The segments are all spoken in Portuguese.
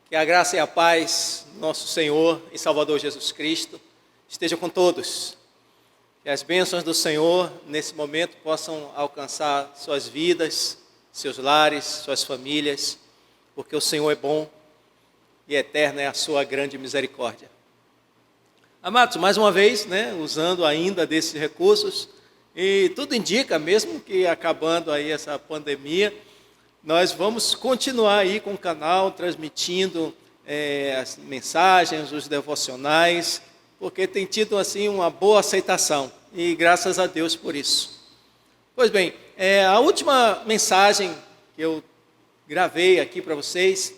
Que a graça e a paz do nosso Senhor e Salvador Jesus Cristo esteja com todos. Que as bênçãos do Senhor nesse momento possam alcançar suas vidas, seus lares, suas famílias, porque o Senhor é bom e eterna é a sua grande misericórdia. Amados, mais uma vez, usando ainda desses recursos, e tudo indica, mesmo que acabando aí essa pandemia, nós vamos continuar aí com o canal, transmitindo as mensagens, os devocionais, porque tem tido assim uma boa aceitação, e graças a Deus por isso. Pois bem, a última mensagem que eu gravei aqui para vocês,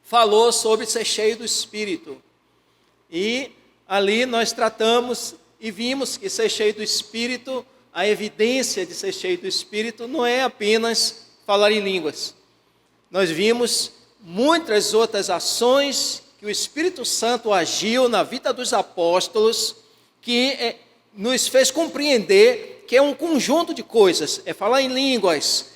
falou sobre ser cheio do Espírito, e ali nós tratamos e vimos que ser cheio do Espírito, a evidência de ser cheio do Espírito não é apenas falar em línguas. Nós vimos muitas outras ações que o Espírito Santo agiu na vida dos apóstolos, que nos fez compreender que é um conjunto de coisas, é falar em línguas,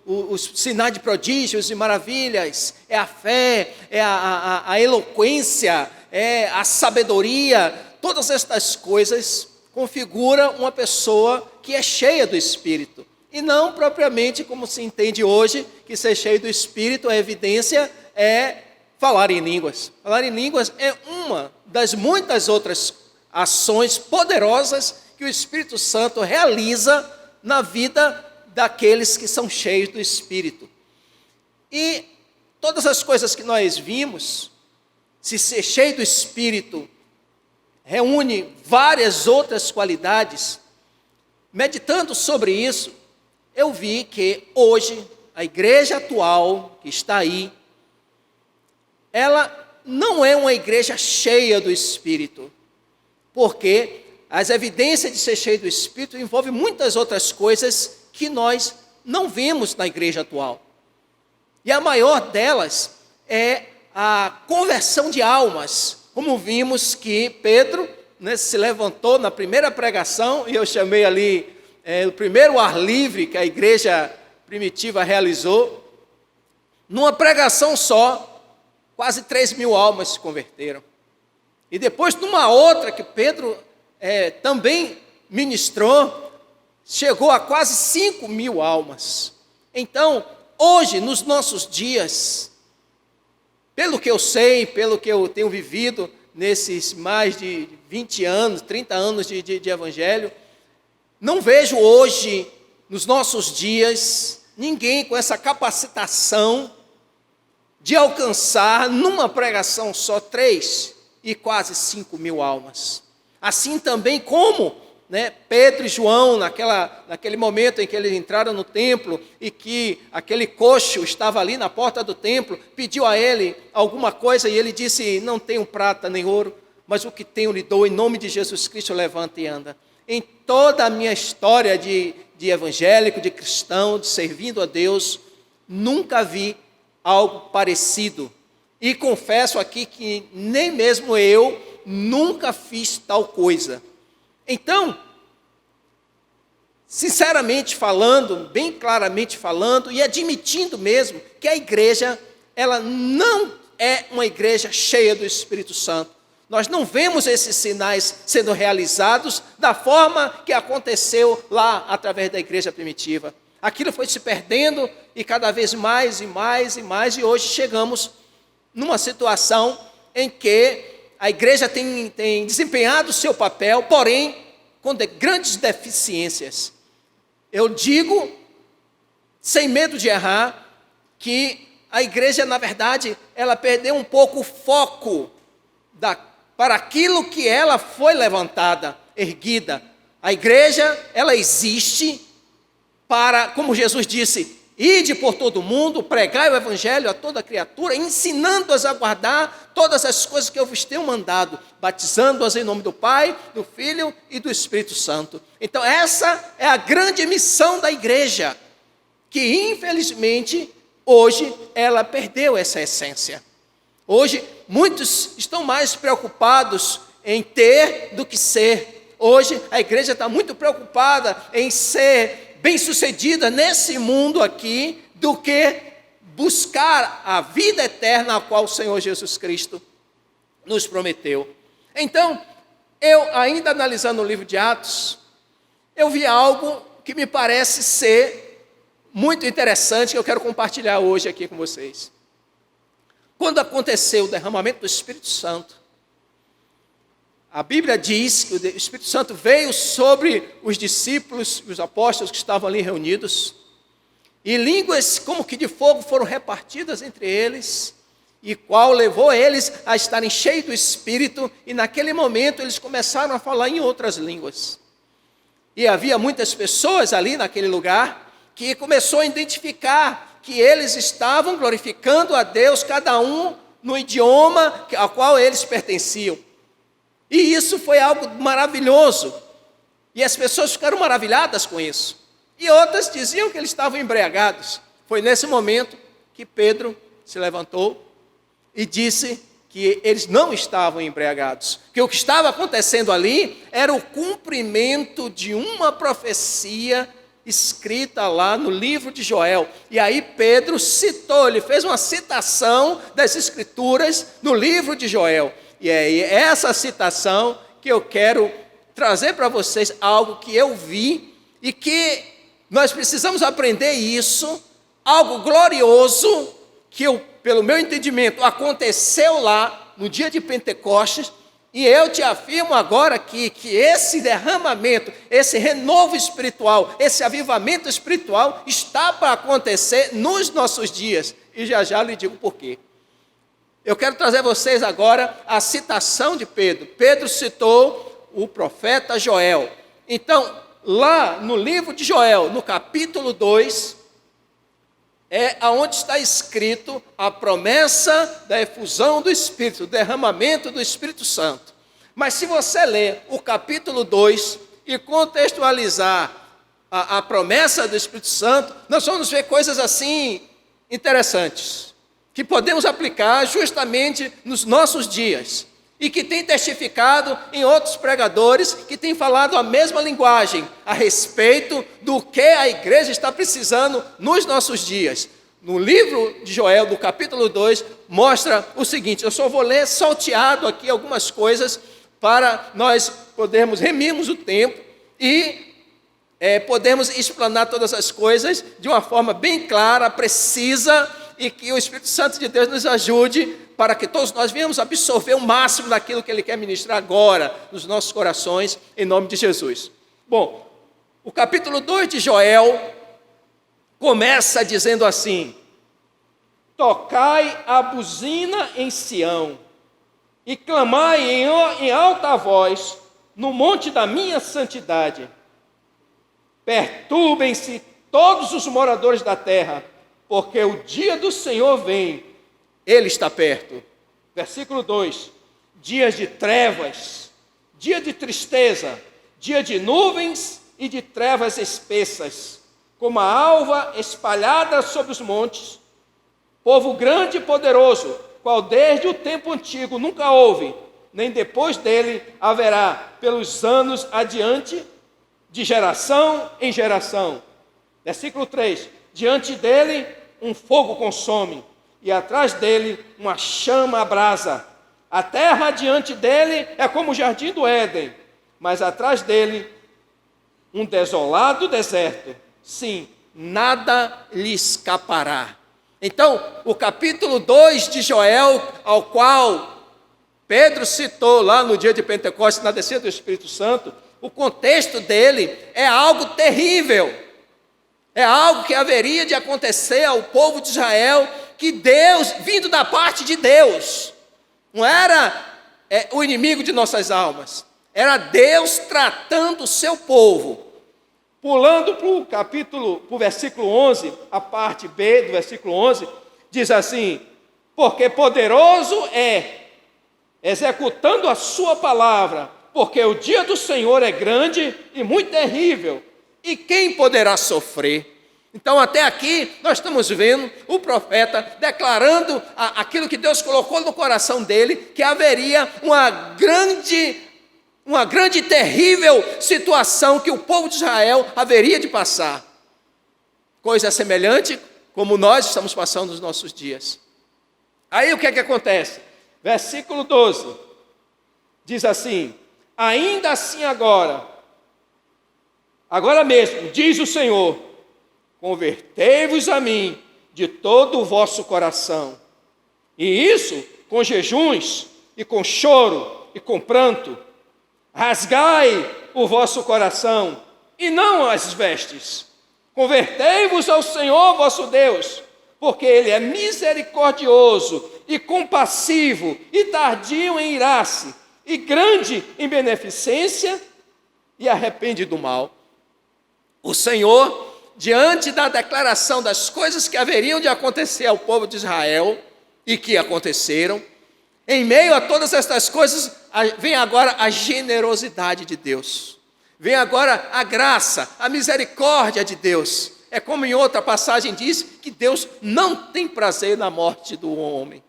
os sinais de prodígios e maravilhas, é a fé, é a eloquência, é a sabedoria. Todas estas coisas configuram uma pessoa que é cheia do Espírito. E não propriamente como se entende hoje, que ser cheio do Espírito, a evidência é falar em línguas. Falar em línguas é uma das muitas outras ações poderosas que o Espírito Santo realiza na vida daqueles que são cheios do Espírito. E todas as coisas que nós vimos, se ser cheio do Espírito reúne várias outras qualidades, meditando sobre isso, eu vi que hoje a igreja atual que está aí, ela não é uma igreja cheia do Espírito, porque as evidências de ser cheio do Espírito envolvem muitas outras coisas que nós não vemos na igreja atual. E a maior delas é a conversão de almas, como vimos que Pedro se levantou na primeira pregação, e eu chamei ali o primeiro ar livre que a igreja primitiva realizou. Numa pregação só, quase 3.000 almas se converteram. E depois, numa outra que Pedro também ministrou, chegou a quase 5.000 almas. Então, hoje, nos nossos dias, pelo que eu sei, pelo que eu tenho vivido nesses mais de 20 anos, 30 anos de evangelho, não vejo hoje, nos nossos dias, ninguém com essa capacitação de alcançar, numa pregação só, 3 e quase 5.000 almas. Assim também como Pedro e João, naquele momento em que eles entraram no templo e que aquele coxo estava ali na porta do templo, pediu a ele alguma coisa e ele disse: não tenho prata nem ouro, mas o que tenho lhe dou, em nome de Jesus Cristo, levanta e anda. Em toda a minha história de evangélico, de cristão, de servindo a Deus, nunca vi algo parecido. E confesso aqui que nem mesmo eu nunca fiz tal coisa. Então, sinceramente falando, bem claramente falando, e admitindo mesmo que a igreja, ela não é uma igreja cheia do Espírito Santo. Nós não vemos esses sinais sendo realizados da forma que aconteceu lá através da igreja primitiva. Aquilo foi se perdendo e cada vez mais e mais e mais, e hoje chegamos numa situação em que a igreja tem desempenhado o seu papel, porém com grandes deficiências. Eu digo, sem medo de errar, que a igreja, na verdade, ela perdeu um pouco o foco para aquilo que ela foi levantada, erguida. A igreja, ela existe para, como Jesus disse, ide por todo mundo, pregai o evangelho a toda criatura, ensinando-as a guardar todas as coisas que eu vos tenho mandado, batizando-as em nome do Pai, do Filho e do Espírito Santo. Então essa é a grande missão da igreja, que infelizmente hoje ela perdeu essa essência. Hoje muitos estão mais preocupados em ter do que ser. Hoje a igreja está muito preocupada em ser bem-sucedida nesse mundo aqui, do que buscar a vida eterna a qual o Senhor Jesus Cristo nos prometeu. Então, eu ainda analisando o livro de Atos, eu vi algo que me parece ser muito interessante, que eu quero compartilhar hoje aqui com vocês. Quando aconteceu o derramamento do Espírito Santo, a Bíblia diz que o Espírito Santo veio sobre os discípulos, os apóstolos que estavam ali reunidos, e línguas como que de fogo foram repartidas entre eles, e qual levou eles a estarem cheios do Espírito, e naquele momento eles começaram a falar em outras línguas. E havia muitas pessoas ali naquele lugar, que começou a identificar que eles estavam glorificando a Deus, cada um no idioma ao qual eles pertenciam. E isso foi algo maravilhoso. E as pessoas ficaram maravilhadas com isso. E outras diziam que eles estavam embriagados. Foi nesse momento que Pedro se levantou e disse que eles não estavam embriagados. Que o que estava acontecendo ali era o cumprimento de uma profecia escrita lá no livro de Joel. E aí Pedro citou, ele fez uma citação das escrituras no livro de Joel. E é essa citação que eu quero trazer para vocês, algo que eu vi e que nós precisamos aprender isso, algo glorioso que pelo meu entendimento aconteceu lá no dia de Pentecostes. E eu te afirmo agora aqui que esse derramamento, esse renovo espiritual, esse avivamento espiritual está para acontecer nos nossos dias. E já lhe digo por quê. Eu quero trazer a vocês agora a citação de Pedro. Pedro citou o profeta Joel. Então, lá no livro de Joel, no capítulo 2, é onde está escrito a promessa da efusão do Espírito, o derramamento do Espírito Santo. Mas se você ler o capítulo 2 e contextualizar a promessa do Espírito Santo, nós vamos ver coisas assim interessantes, que podemos aplicar justamente nos nossos dias, e que tem testificado em outros pregadores que têm falado a mesma linguagem a respeito do que a igreja está precisando nos nossos dias. No livro de Joel, do capítulo 2, mostra o seguinte, eu só vou ler salteado aqui algumas coisas para nós podermos remirmos o tempo e podermos explanar todas as coisas de uma forma bem clara, precisa, e que o Espírito Santo de Deus nos ajude para que todos nós venhamos absorver o máximo daquilo que Ele quer ministrar agora nos nossos corações, em nome de Jesus. Bom, o capítulo 2 de Joel começa dizendo assim: tocai a buzina em Sião, e clamai em alta voz no monte da minha santidade. Perturbem-se todos os moradores da terra, porque o dia do Senhor vem, Ele está perto. Versículo 2, dias de trevas, dia de tristeza, dia de nuvens e de trevas espessas, como a alva espalhada sobre os montes, povo grande e poderoso, qual desde o tempo antigo nunca houve, nem depois dele haverá, pelos anos adiante, de geração em geração. Versículo 3, diante dele um fogo consome, e atrás dele uma chama abrasa. A terra diante dele é como o jardim do Éden, mas atrás dele um desolado deserto. Sim, nada lhe escapará. Então, o capítulo 2 de Joel, ao qual Pedro citou lá no dia de Pentecostes, na descida do Espírito Santo, o contexto dele é algo terrível. É algo que haveria de acontecer ao povo de Israel, que Deus, vindo da parte de Deus, não era o inimigo de nossas almas, era Deus tratando o seu povo. Pulando para o versículo 11, a parte B do versículo 11, diz assim: porque poderoso é, executando a sua palavra, porque o dia do Senhor é grande e muito terrível, e quem poderá sofrer? Então até aqui nós estamos vendo o profeta declarando aquilo que Deus colocou no coração dele, que haveria uma grande e terrível situação que o povo de Israel haveria de passar. Coisa semelhante como nós estamos passando os nossos dias. Aí o que é que acontece? Versículo 12, diz assim: ainda assim agora mesmo, diz o Senhor, convertei-vos a mim de todo o vosso coração, e isso com jejuns, e com choro, e com pranto, rasgai o vosso coração, e não as vestes, convertei-vos ao Senhor vosso Deus, porque Ele é misericordioso e compassivo e tardio em irar-se e grande em beneficência e arrepende do mal. O Senhor, diante da declaração das coisas que haveriam de acontecer ao povo de Israel e que aconteceram, em meio a todas estas coisas, vem agora a generosidade de Deus. Vem agora a graça, a misericórdia de Deus. É como em outra passagem diz, que Deus não tem prazer na morte do homem.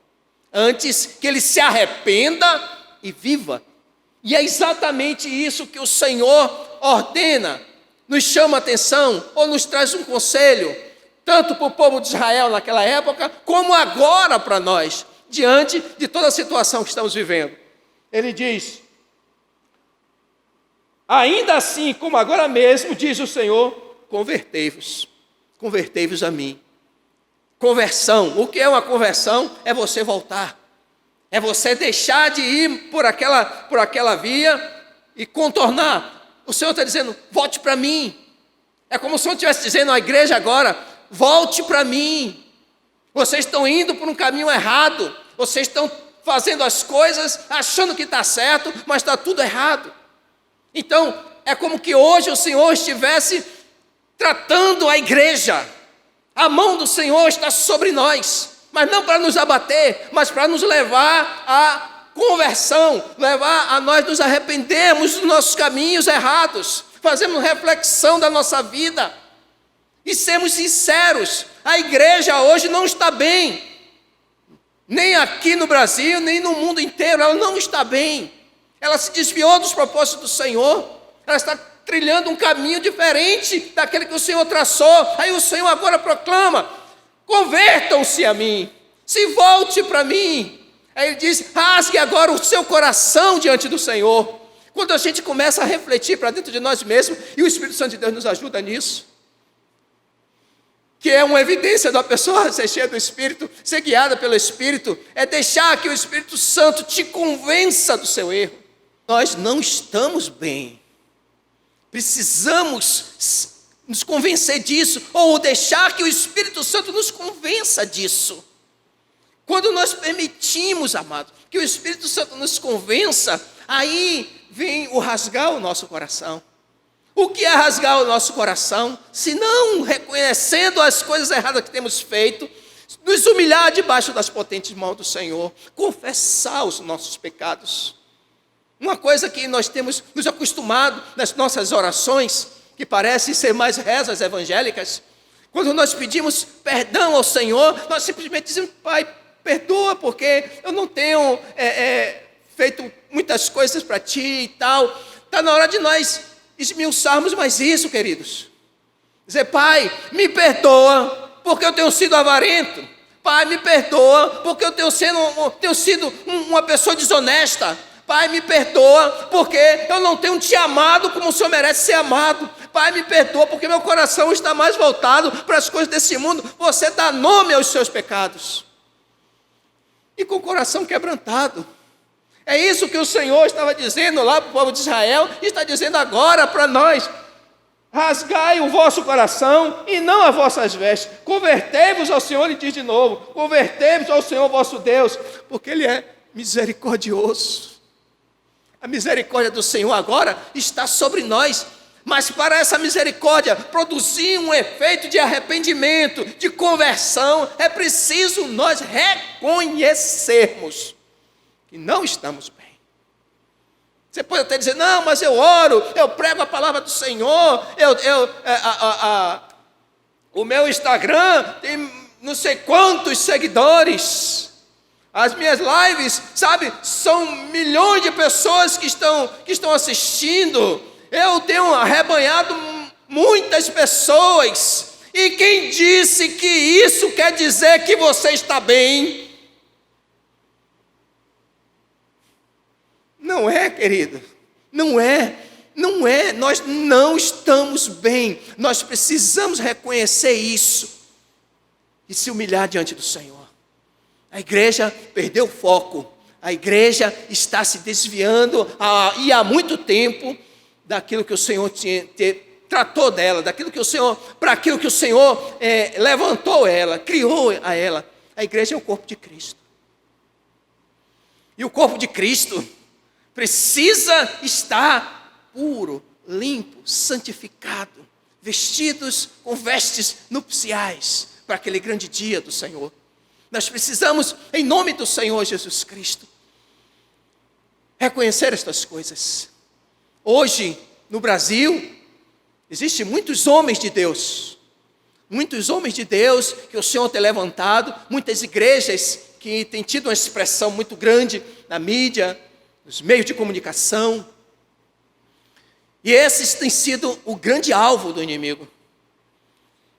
Antes que ele se arrependa e viva. E é exatamente isso que o Senhor ordena, nos chama a atenção, ou nos traz um conselho, tanto para o povo de Israel naquela época, como agora para nós, diante de toda a situação que estamos vivendo. Ele diz: ainda assim, como agora mesmo, diz o Senhor, convertei-vos a mim. Conversão, o que é uma conversão? É você voltar, é você deixar de ir por aquela via e contornar. O Senhor está dizendo, volte para mim. É como se o Senhor estivesse dizendo à igreja agora, volte para mim. Vocês estão indo por um caminho errado, vocês estão fazendo as coisas achando que está certo, mas está tudo errado. Então, é como que hoje o Senhor estivesse tratando a igreja. A mão do Senhor está sobre nós, mas não para nos abater, mas para nos levar à conversão, levar a nós nos arrependermos dos nossos caminhos errados, fazermos reflexão da nossa vida e sermos sinceros. A igreja hoje não está bem, nem aqui no Brasil, nem no mundo inteiro, ela não está bem. Ela se desviou dos propósitos do Senhor, ela está trilhando um caminho diferente daquele que o Senhor traçou. Aí o Senhor agora proclama, convertam-se a mim, se volte para mim. Aí ele diz, rasgue agora o seu coração diante do Senhor. Quando a gente começa a refletir para dentro de nós mesmos, e o Espírito Santo de Deus nos ajuda nisso, que é uma evidência da pessoa ser cheia do Espírito, ser guiada pelo Espírito, é deixar que o Espírito Santo te convença do seu erro. Nós não estamos bem, precisamos nos convencer disso, ou deixar que o Espírito Santo nos convença disso. Quando nós permitimos, amado, que o Espírito Santo nos convença, aí vem o rasgar o nosso coração. O que é rasgar o nosso coração? Se não reconhecendo as coisas erradas que temos feito, nos humilhar debaixo das potentes mãos do Senhor, confessar os nossos pecados. Uma coisa que nós temos nos acostumado nas nossas orações, que parecem ser mais rezas evangélicas, quando nós pedimos perdão ao Senhor, nós simplesmente dizemos, Pai, perdoa, porque eu não tenho feito muitas coisas para Ti e tal. Está na hora de nós esmiuçarmos mais isso, queridos. Dizer, Pai, me perdoa, porque eu tenho sido avarento. Pai, me perdoa, porque eu tenho sido uma pessoa desonesta. Pai, me perdoa, porque eu não tenho Te amado como o Senhor merece ser amado. Pai, me perdoa, porque meu coração está mais voltado para as coisas desse mundo. Você dá nome aos seus pecados. E com o coração quebrantado. É isso que o Senhor estava dizendo lá para o povo de Israel, e está dizendo agora para nós. Rasgai o vosso coração e não as vossas vestes. Convertei-vos ao Senhor, e diz de novo, convertei-vos ao Senhor vosso Deus, porque Ele é misericordioso. A misericórdia do Senhor agora está sobre nós, mas para essa misericórdia produzir um efeito de arrependimento, de conversão, é preciso nós reconhecermos que não estamos bem. Você pode até dizer, não, mas eu oro, eu prego a palavra do Senhor, o meu Instagram tem não sei quantos seguidores, as minhas lives, sabe, são milhões de pessoas que estão assistindo, eu tenho arrebanhado muitas pessoas, E quem disse que isso quer dizer que você está bem? Não é, querido, não é, nós não estamos bem, nós precisamos reconhecer isso e se humilhar diante do Senhor. A igreja perdeu o foco, a igreja está se desviando e há muito tempo daquilo que o Senhor tratou dela, para aquilo que o Senhor levantou ela, criou a ela. A igreja é o corpo de Cristo. E o corpo de Cristo precisa estar puro, limpo, santificado, vestidos com vestes nupciais para aquele grande dia do Senhor. Nós precisamos, em nome do Senhor Jesus Cristo, reconhecer estas coisas. Hoje, no Brasil, existem muitos homens de Deus que o Senhor tem levantado, muitas igrejas que têm tido uma expressão muito grande na mídia, nos meios de comunicação, e esses têm sido o grande alvo do inimigo,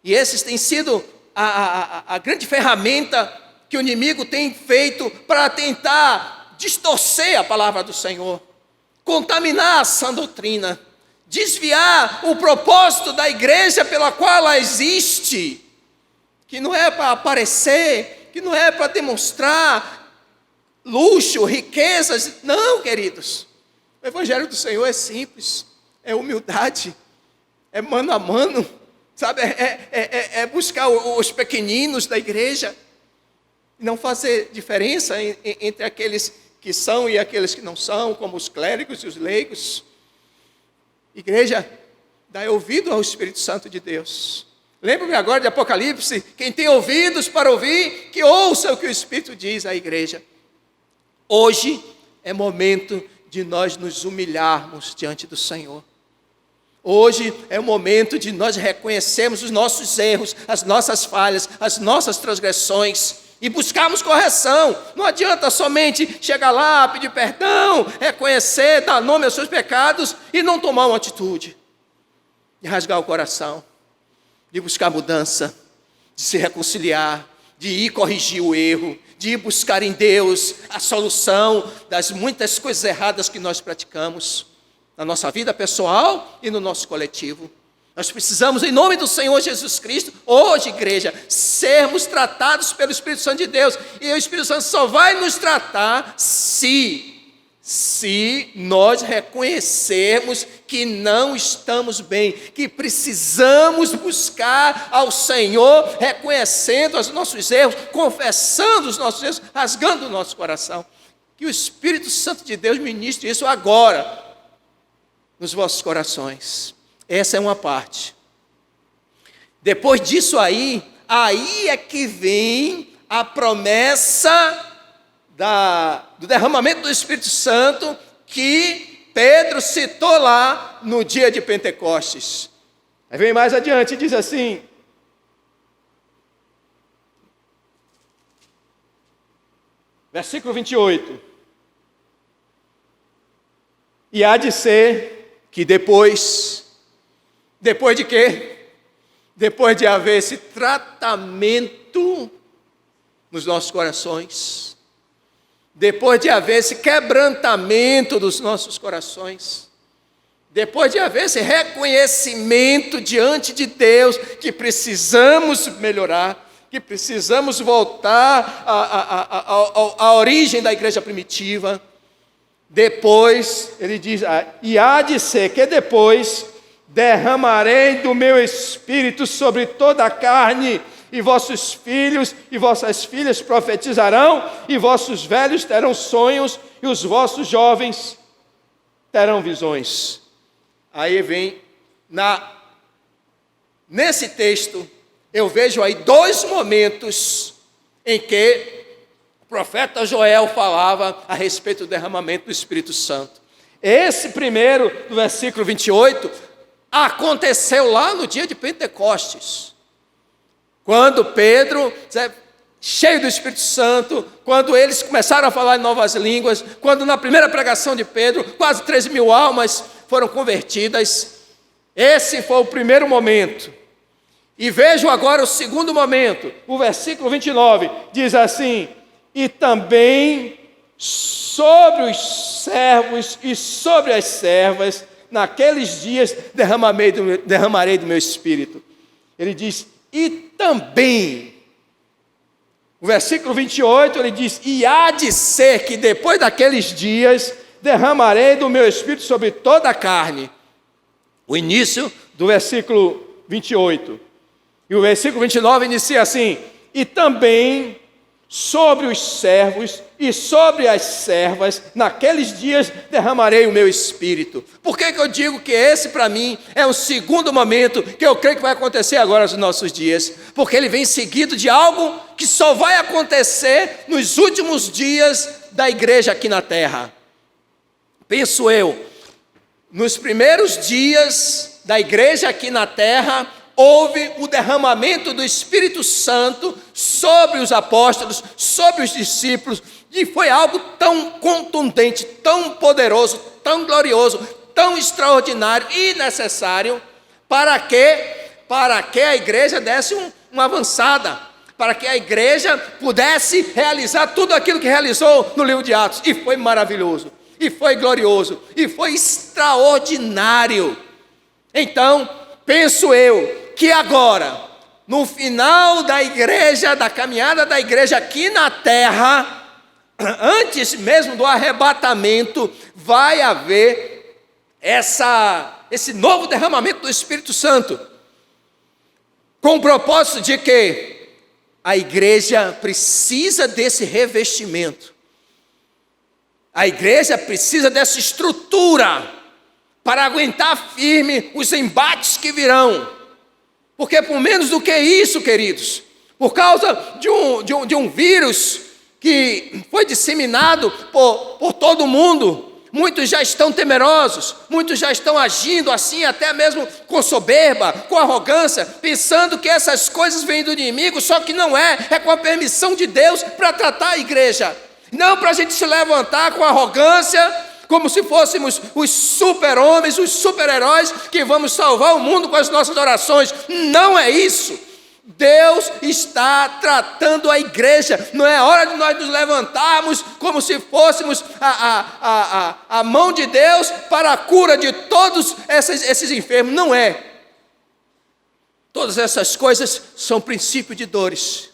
e esses têm sido a grande ferramenta que o inimigo tem feito para tentar distorcer a palavra do Senhor, contaminar a sã doutrina, desviar o propósito da igreja pela qual ela existe, que não é para aparecer, que não é para demonstrar luxo, riquezas. Não, queridos, o evangelho do Senhor é simples, é humildade, é mano a mano, sabe, é buscar os pequeninos da igreja, não fazer diferença entre aqueles que são e aqueles que não são, como os clérigos e os leigos. Igreja, dá ouvido ao Espírito Santo de Deus. Lembra-me agora de Apocalipse, quem tem ouvidos para ouvir, que ouça o que o Espírito diz à igreja. Hoje é momento de nós nos humilharmos diante do Senhor. Hoje é o momento de nós reconhecermos os nossos erros, as nossas falhas, as nossas transgressões e buscarmos correção. Não adianta somente chegar lá, pedir perdão, reconhecer, dar nome aos seus pecados e não tomar uma atitude de rasgar o coração, de buscar mudança, de se reconciliar, de ir corrigir o erro, de ir buscar em Deus a solução das muitas coisas erradas que nós praticamos na nossa vida pessoal e no nosso coletivo. Nós precisamos, em nome do Senhor Jesus Cristo, hoje, igreja, sermos tratados pelo Espírito Santo de Deus. E o Espírito Santo só vai nos tratar se nós reconhecermos que não estamos bem, que precisamos buscar ao Senhor, reconhecendo os nossos erros, confessando os nossos erros, rasgando o nosso coração. Que o Espírito Santo de Deus ministre isso agora nos vossos corações. Essa é uma parte. Depois disso aí é que vem a promessa do derramamento do Espírito Santo que Pedro citou lá no dia de Pentecostes. Aí vem mais adiante e diz assim: versículo 28. E há de ser que depois de quê? Depois de haver esse tratamento nos nossos corações, depois de haver esse quebrantamento dos nossos corações, depois de haver esse reconhecimento diante de Deus que precisamos melhorar, que precisamos voltar à origem da igreja primitiva, depois, ele diz, e há de ser que depois derramarei do meu espírito sobre toda a carne, e vossos filhos e vossas filhas profetizarão, e vossos velhos terão sonhos, e os vossos jovens terão visões. Aí vem, nesse texto, eu vejo aí dois momentos em que o profeta Joel falava a respeito do derramamento do Espírito Santo. Esse primeiro, do versículo 28, aconteceu lá no dia de Pentecostes, quando Pedro, cheio do Espírito Santo, quando eles começaram a falar em novas línguas, quando na primeira pregação de Pedro, quase 13.000 almas foram convertidas. Esse foi o primeiro momento. E vejo agora o segundo momento, o versículo 29, diz assim: e também sobre os servos e sobre as servas, naqueles dias derramarei do meu espírito. Ele diz, e também. O versículo 28, ele diz, e há de ser que depois daqueles dias, derramarei do meu espírito sobre toda a carne. O início do versículo 28. E o versículo 29 inicia assim, e também sobre os servos e sobre as servas, naqueles dias derramarei o meu espírito. Por que eu digo que esse para mim é um segundo momento que eu creio que vai acontecer agora nos nossos dias? Porque ele vem seguido de algo que só vai acontecer nos últimos dias da igreja aqui na terra. Penso eu, nos primeiros dias da igreja aqui na terra, houve o derramamento do Espírito Santo sobre os apóstolos, sobre os discípulos, e foi algo tão contundente, tão poderoso, tão glorioso, tão extraordinário e necessário, para que a igreja desse uma avançada, para que a igreja pudesse realizar tudo aquilo que realizou no livro de Atos, e foi maravilhoso, e foi glorioso, e foi extraordinário. Então, penso eu, que agora, no final da igreja, da caminhada da igreja aqui na terra, antes mesmo do arrebatamento, vai haver esse novo derramamento do Espírito Santo, com o propósito de que a igreja precisa desse revestimento, a igreja precisa dessa estrutura, para aguentar firme os embates que virão. Porque por menos do que isso, queridos, por causa de um vírus que foi disseminado por todo mundo, muitos já estão temerosos, muitos já estão agindo assim, até mesmo com soberba, com arrogância, pensando que essas coisas vêm do inimigo, só que não é com a permissão de Deus para tratar a igreja, não para a gente se levantar com arrogância, como se fôssemos os super-homens, os super-heróis que vamos salvar o mundo com as nossas orações. Não é isso. Deus está tratando a igreja. Não é hora de nós nos levantarmos como se fôssemos a mão de Deus para a cura de todos esses enfermos. Não é. Todas essas coisas são princípio de dores.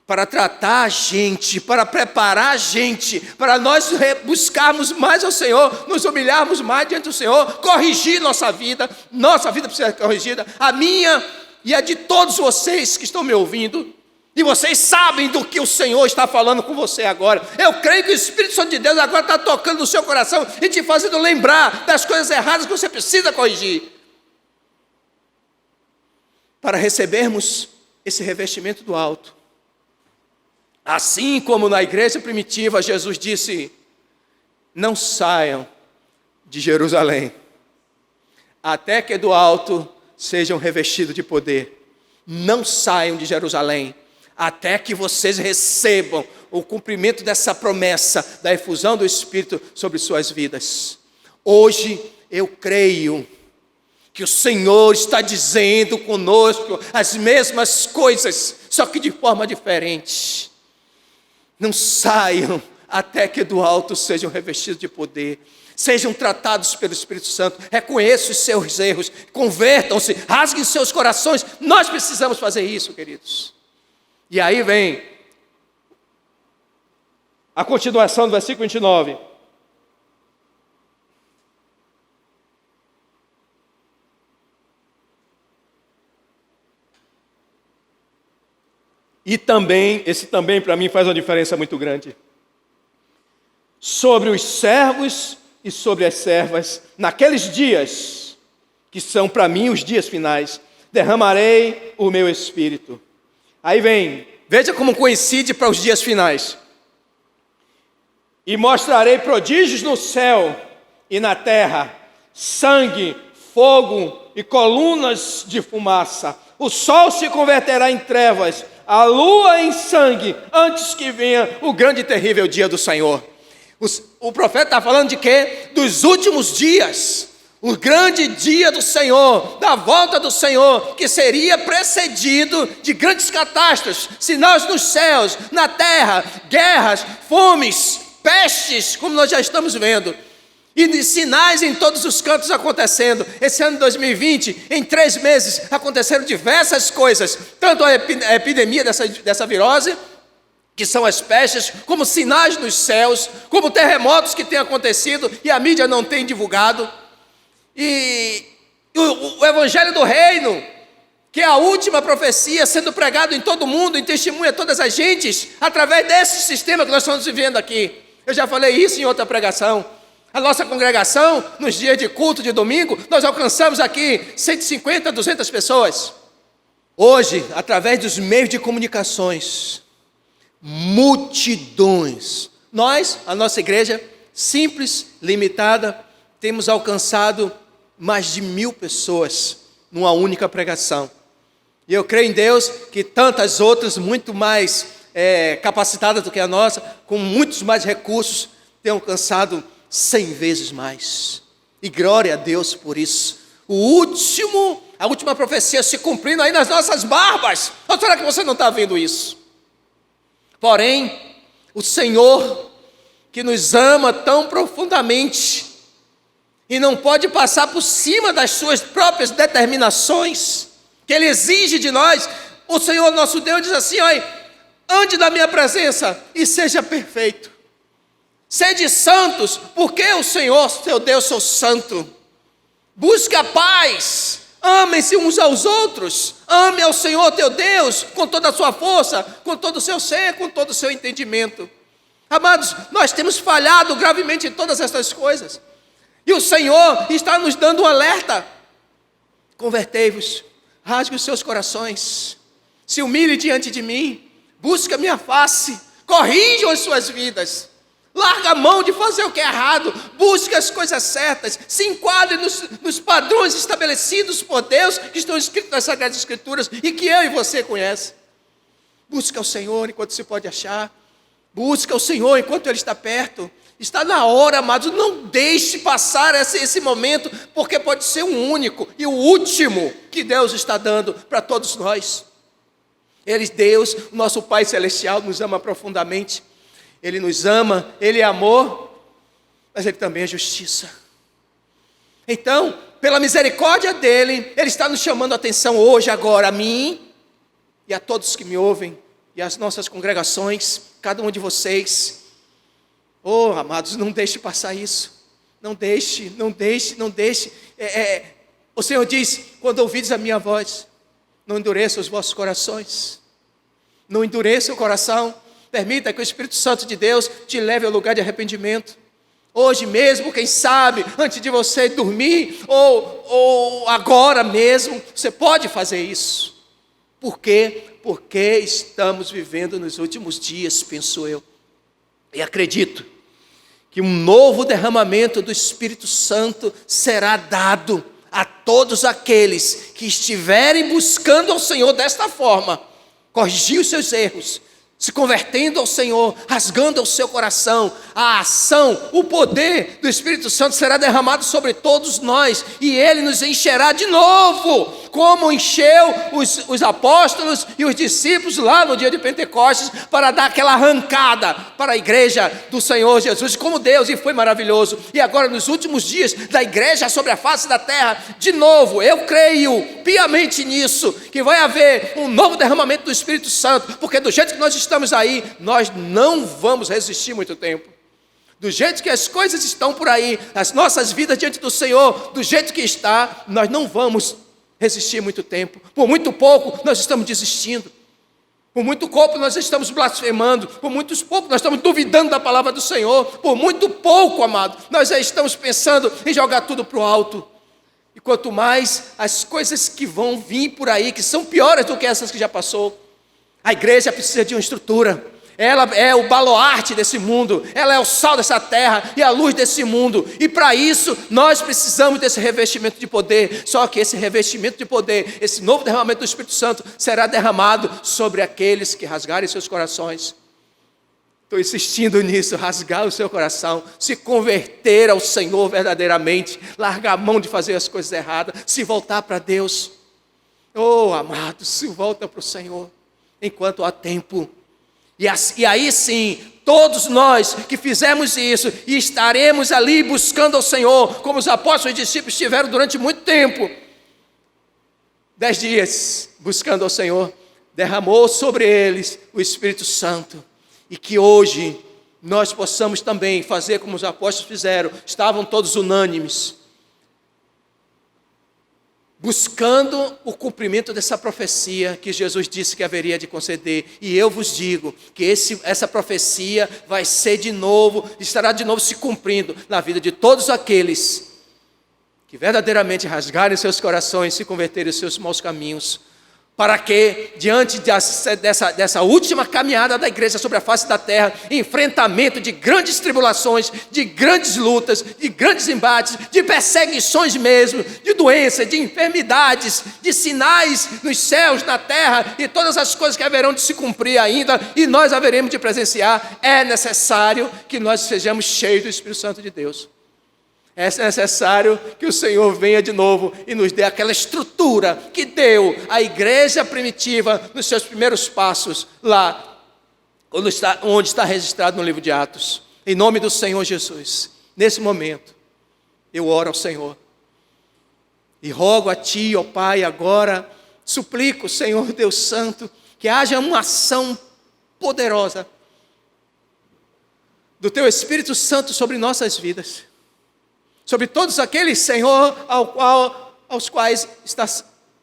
Para tratar a gente, para preparar a gente, para nós buscarmos mais ao Senhor, nos humilharmos mais diante do Senhor, corrigir nossa vida precisa ser corrigida, a minha e a de todos vocês que estão me ouvindo, e vocês sabem do que o Senhor está falando com você agora. Eu creio que o Espírito Santo de Deus agora está tocando no seu coração e te fazendo lembrar das coisas erradas que você precisa corrigir, para recebermos esse revestimento do alto. Assim como na igreja primitiva, Jesus disse, não saiam de Jerusalém, até que do alto sejam revestidos de poder. Não saiam de Jerusalém, até que vocês recebam o cumprimento dessa promessa, da efusão do Espírito sobre suas vidas. Hoje eu creio que o Senhor está dizendo conosco as mesmas coisas, só que de forma diferente. Não saiam até que do alto sejam revestidos de poder, sejam tratados pelo Espírito Santo, reconheçam os seus erros, convertam-se, rasguem seus corações. Nós precisamos fazer isso, queridos. E aí vem a continuação do versículo 29. E também, esse também para mim faz uma diferença muito grande. Sobre os servos e sobre as servas, naqueles dias, que são para mim os dias finais, derramarei o meu espírito. Aí vem, veja como coincide para os dias finais. E mostrarei prodígios no céu e na terra, sangue, fogo e colunas de fumaça. O sol se converterá em trevas, a lua em sangue, antes que venha o grande e terrível dia do Senhor. O profeta está falando de quê? Dos últimos dias. o grande dia do Senhor, da volta do Senhor, que seria precedido de grandes catástrofes, sinais nos céus, na terra, guerras, fomes, pestes, como nós já estamos vendo, e de sinais em todos os cantos acontecendo. Esse ano de 2020, em 3 meses, aconteceram diversas coisas, tanto a epidemia dessa virose, que são as pestes, como sinais nos céus, como terremotos que têm acontecido e a mídia não tem divulgado. E o Evangelho do Reino, que é a última profecia sendo pregado em todo mundo, em testemunha a todas as gentes, através desse sistema que nós estamos vivendo aqui. Eu já falei isso em outra pregação. A nossa congregação, nos dias de culto de domingo, nós alcançamos aqui 150, 200 pessoas. Hoje, através dos meios de comunicações, multidões. Nós, a nossa igreja, simples, limitada, temos alcançado mais de 1000 pessoas numa única pregação. E eu creio em Deus que tantas outras, muito mais capacitadas do que a nossa, com muitos mais recursos, têm alcançado 100 vezes mais. E glória a Deus por isso. A última profecia se cumprindo aí nas nossas barbas. Ou será que você não está vendo isso? Porém, o Senhor, que nos ama tão profundamente, e não pode passar por cima das suas próprias determinações, que Ele exige de nós. O Senhor nosso Deus diz assim: olha, ande da minha presença e seja perfeito. Sede santos, porque o Senhor, seu Deus, sou santo. Busque a paz, amem-se uns aos outros, ame ao Senhor teu Deus com toda a sua força, com todo o seu ser, com todo o seu entendimento. Amados, nós temos falhado gravemente em todas essas coisas. E o Senhor está nos dando um alerta. Convertei-vos, rasgue os seus corações, se humilhe diante de mim, busque a minha face, corrijam as suas vidas, larga a mão de fazer o que é errado, busque as coisas certas, se enquadre nos padrões estabelecidos por Deus, que estão escritos nas Sagradas Escrituras, e que eu e você conhecem. Busque ao Senhor enquanto se pode achar, busque ao Senhor enquanto Ele está perto. Está na hora, amados, não deixe passar esse momento, porque pode ser o único e o último que Deus está dando para todos nós. Deus, nosso Pai Celestial, nos ama profundamente. Ele nos ama, Ele é amor, mas Ele também é justiça. Então, pela misericórdia dEle, Ele está nos chamando a atenção hoje, agora, a mim e a todos que me ouvem, e as nossas congregações, cada um de vocês. Oh, amados, não deixe passar isso. Não deixe. O Senhor diz: quando ouvides a minha voz, não endureça os vossos corações. Não endureça o coração. Permita que o Espírito Santo de Deus te leve ao lugar de arrependimento. Hoje mesmo, quem sabe, antes de você dormir, ou agora mesmo, você pode fazer isso. Por quê? Porque estamos vivendo nos últimos dias, penso eu. E acredito que um novo derramamento do Espírito Santo será dado a todos aqueles que estiverem buscando ao Senhor desta forma, corrigir os seus erros, se convertendo ao Senhor, rasgando o seu coração. A ação, o poder do Espírito Santo será derramado sobre todos nós, e Ele nos encherá de novo, como encheu os apóstolos e os discípulos lá no dia de Pentecostes, para dar aquela arrancada para a igreja do Senhor Jesus, como Deus, e foi maravilhoso. E agora nos últimos dias da igreja sobre a face da terra, de novo, eu creio piamente nisso, que vai haver um novo derramamento do Espírito Santo, porque do jeito que nós estamos aí, nós não vamos resistir muito tempo. Do jeito que as coisas estão por aí, as nossas vidas diante do Senhor, do jeito que está, nós não vamos resistir muito tempo. Por muito pouco nós estamos desistindo, por muito pouco nós estamos blasfemando, por muito pouco nós estamos duvidando da palavra do Senhor, por muito pouco, amado, nós já estamos pensando em jogar tudo para o alto. E quanto mais as coisas que vão vir por aí, que são piores do que essas que já passou, a igreja precisa de uma estrutura. Ela é o baluarte desse mundo, ela é o sal dessa terra e a luz desse mundo, e para isso nós precisamos desse revestimento de poder. Só que esse revestimento de poder, esse novo derramamento do Espírito Santo, será derramado sobre aqueles que rasgarem seus corações Estou insistindo nisso, rasgar o seu coração, se converter ao Senhor verdadeiramente, largar a mão de fazer as coisas erradas, se voltar para Deus. Oh, amado, se volta para o Senhor, enquanto há tempo. E aí sim, todos nós que fizemos isso, e estaremos ali buscando ao Senhor, como os apóstolos e discípulos estiveram durante muito tempo, 10 dias buscando ao Senhor, derramou sobre eles o Espírito Santo. E que hoje nós possamos também fazer como os apóstolos fizeram, estavam todos unânimes, buscando o cumprimento dessa profecia que Jesus disse que haveria de conceder. E eu vos digo que essa profecia vai ser de novo, estará de novo se cumprindo na vida de todos aqueles que verdadeiramente rasgarem seus corações, se converterem aos seus maus caminhos, para que, diante dessa última caminhada da igreja sobre a face da terra, enfrentamento de grandes tribulações, de grandes lutas, de grandes embates, de perseguições mesmo, de doenças, de enfermidades, de sinais nos céus, na terra, e todas as coisas que haverão de se cumprir ainda, e nós haveremos de presenciar, é necessário que nós sejamos cheios do Espírito Santo de Deus. É necessário que o Senhor venha de novo e nos dê aquela estrutura que deu à igreja primitiva nos seus primeiros passos, lá onde está registrado no livro de Atos. Em nome do Senhor Jesus, nesse momento, eu oro ao Senhor e rogo a Ti, ó Pai, agora, suplico, Senhor Deus Santo, que haja uma ação poderosa do Teu Espírito Santo sobre nossas vidas. Sobre todos aqueles, Senhor, aos quais está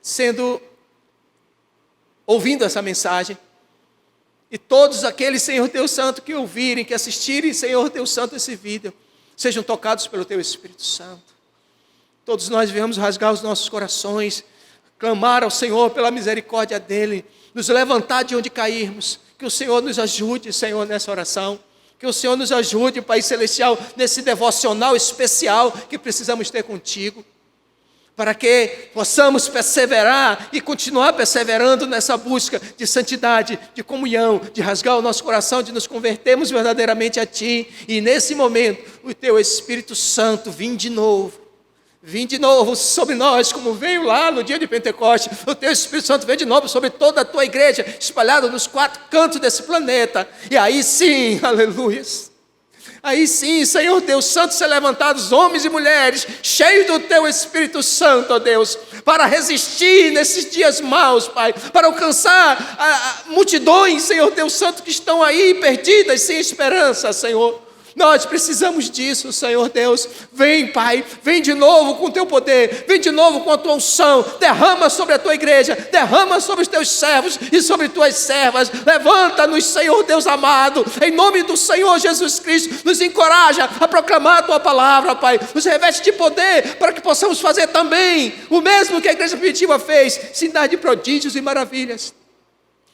sendo ouvindo essa mensagem. E todos aqueles, Senhor Deus Santo, que ouvirem, que assistirem, Senhor Deus Santo, esse vídeo, sejam tocados pelo Teu Espírito Santo. Todos nós viemos rasgar os nossos corações, clamar ao Senhor pela misericórdia dEle, nos levantar de onde cairmos. Que o Senhor nos ajude, Senhor, nessa oração. Que o Senhor nos ajude, Pai Celestial, nesse devocional especial que precisamos ter contigo, para que possamos perseverar e continuar perseverando nessa busca de santidade, de comunhão, de rasgar o nosso coração, de nos convertermos verdadeiramente a Ti. E nesse momento, o Teu Espírito Santo vem de novo sobre nós, como veio lá no dia de Pentecostes. O Teu Espírito Santo vem de novo sobre toda a Tua igreja, espalhada nos 4 cantos desse planeta. E aí sim, aleluias, aí sim, Senhor Deus Santo, ser levantados homens e mulheres, cheios do Teu Espírito Santo, ó Deus, para resistir nesses dias maus, Pai, para alcançar multidões, Senhor Deus Santo, que estão aí perdidas, sem esperança, Senhor. Nós precisamos disso, Senhor Deus. Vem, Pai, vem de novo com o Teu poder, vem de novo com a Tua unção, derrama sobre a Tua igreja, derrama sobre os Teus servos e sobre Tuas servas. Levanta-nos, Senhor Deus amado, em nome do Senhor Jesus Cristo, nos encoraja a proclamar a Tua palavra, Pai, nos reveste de poder para que possamos fazer também o mesmo que a igreja primitiva fez, sinais de prodígios e maravilhas,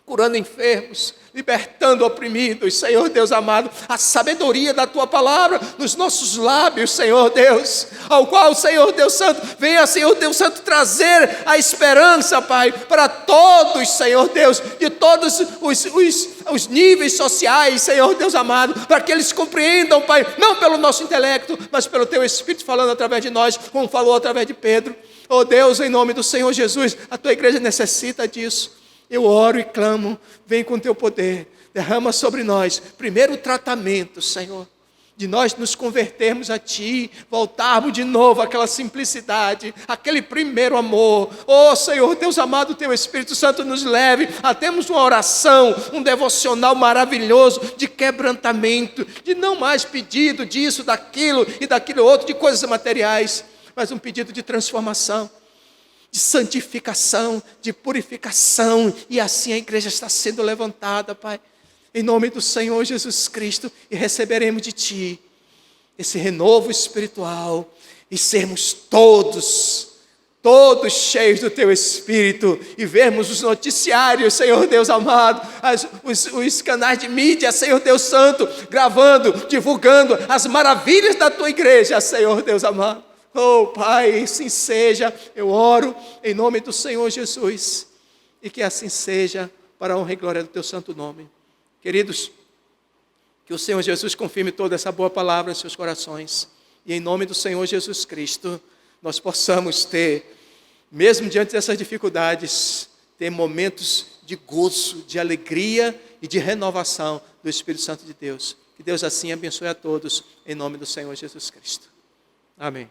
curando enfermos, libertando oprimidos, Senhor Deus amado, a sabedoria da Tua palavra nos nossos lábios, Senhor Deus, ao qual, Senhor Deus Santo, venha, Senhor Deus Santo, trazer a esperança, Pai, para todos, Senhor Deus, de todos os níveis sociais, Senhor Deus amado, para que eles compreendam, Pai, não pelo nosso intelecto, mas pelo Teu Espírito falando através de nós, como falou através de Pedro. Oh Deus, em nome do Senhor Jesus, a Tua igreja necessita disso. Eu oro e clamo, vem com Teu poder, derrama sobre nós, primeiro o tratamento, Senhor, de nós nos convertermos a Ti, voltarmos de novo àquela simplicidade, aquele primeiro amor. Oh Senhor Deus amado, Teu Espírito Santo nos leve a termos uma oração, um devocional maravilhoso de quebrantamento, de não mais pedido disso, daquilo e daquilo outro, de coisas materiais, mas um pedido de transformação, de santificação, de purificação, e assim a igreja está sendo levantada, Pai, em nome do Senhor Jesus Cristo, e receberemos de Ti esse renovo espiritual, e sermos todos cheios do Teu Espírito, e vermos os noticiários, Senhor Deus amado, os canais de mídia, Senhor Deus Santo, gravando, divulgando as maravilhas da Tua igreja, Senhor Deus amado. Oh Pai, assim seja, eu oro em nome do Senhor Jesus, e que assim seja, para a honra e glória do Teu santo nome. Queridos, Que o Senhor Jesus confirme toda essa boa palavra em seus corações. E em nome do Senhor Jesus Cristo, nós possamos ter, mesmo diante dessas dificuldades, ter momentos de gozo, de alegria e de renovação do Espírito Santo de Deus. Que Deus assim abençoe a todos, em nome do Senhor Jesus Cristo. Amém.